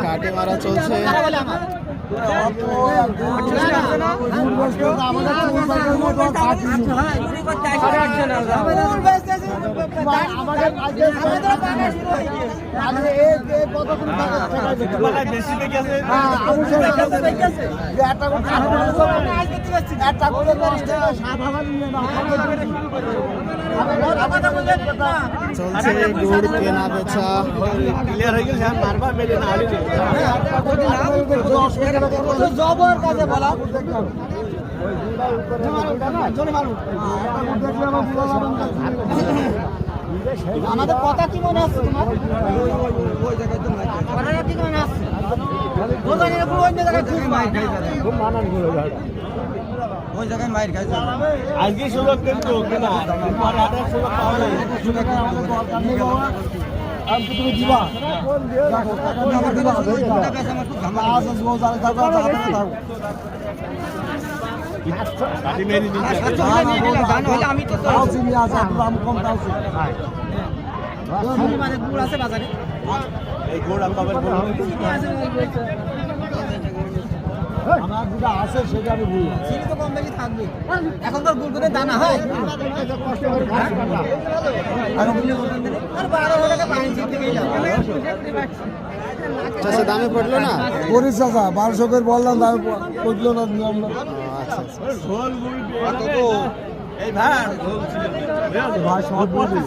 কাটে মারা চলছে। চলছে গুড় কেনা বেচা। জবর কাজে বলা আমাদের কথা কি মনে আছে তোমার? কথাটা কি মনে আছে? দোকানের উপর অন্য জায়গায় খুব মানান গুলো ওই জায়গায় মাইর খাইছে আজকে সুযোগ কিন্তু কেনা পরে আটার সুযোগ পাওয়া যায়। আমি তো তুমি দিবা তুমি আমার দিবা টাকা কাছে আমার খুব ঝামেলা আছে গো জালে থাকো গাড়ি মেরি নিতে জান হলে আমি তো তাও চিনি আছে দাম কম তাও চিনি আমি মানে গুড় আছে বাজারে এই গুড় আমি পাবেন আমার যেটা আছে সেটা আমি বলি চিনি তো কম বেশি থাকবে এখন তো গুড় করে দানা হয় কষ্ট করে এখন বুঝলে আর 12 টাকা পানি চিনতে গেলাম চাচা দামে পড়লো না? করিস চাচা 1200 করে বললাম দামে পড়লো না নিয়ম না। আচ্ছা আচ্ছা। এই ভাই ভাই সব বলি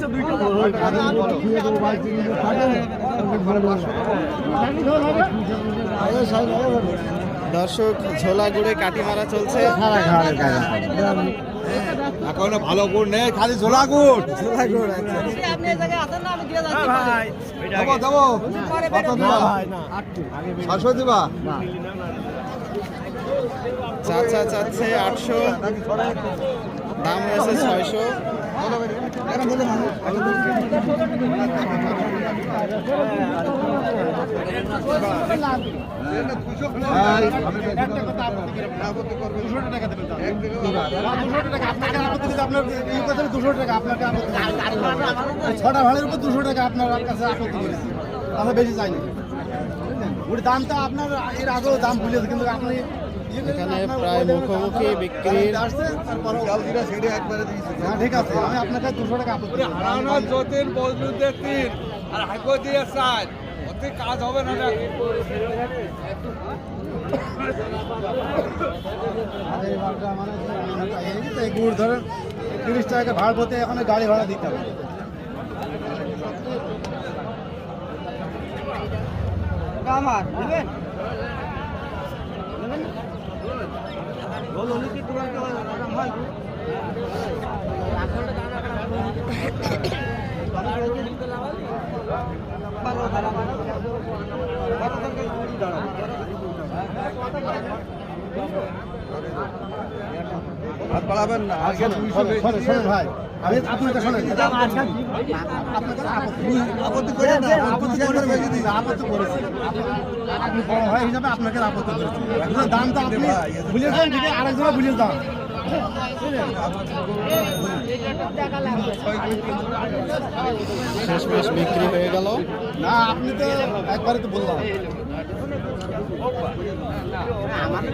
দর্শক ঝোলা গুড়ে কাটি মারা চলছে। এখনো ভালো গুড় নেই, খালি ঝোলা গুড়। ঝোলা গুড় আছে। দেবো দেবো কত দিবা? 700 দিবা? চাচা চাচ্ছে 800, দাম রয়েছে 600। ছটা ভাড়ের উপর 200 টাকা আপনার কাছে আপত্তি করেছি, আমরা বেশি চাইনি। ওর দামটা আপনার এর আগেও দাম ভুলেছে, কিন্তু আপনি এখানে প্রায় মুখোমুখি বিক্রির। ঠিক আছে, আমি আপনাকে 200 টাকা আপত্তি কাজ হবে না। গুড় ধরেন 30 টাকা ভাড়া করতে, এখন গাড়ি ভাড়া দিতে হবে। আমার বুঝলেন ভাই আমি আপনাকে শোনেন, আপত্তি করে না, আপত্তি করেছি আপনি বড় ভাই হিসাবে আপনাকে আপত্তি করেছি। দামটা আপনি ভুলেছেন, ঠিক আছে, আরেকজন ভুলিয়ে দাম শেষ মাস বিক্রি হয়ে গেল। না, আপনি তো একবারে তো বললাম। আমাদের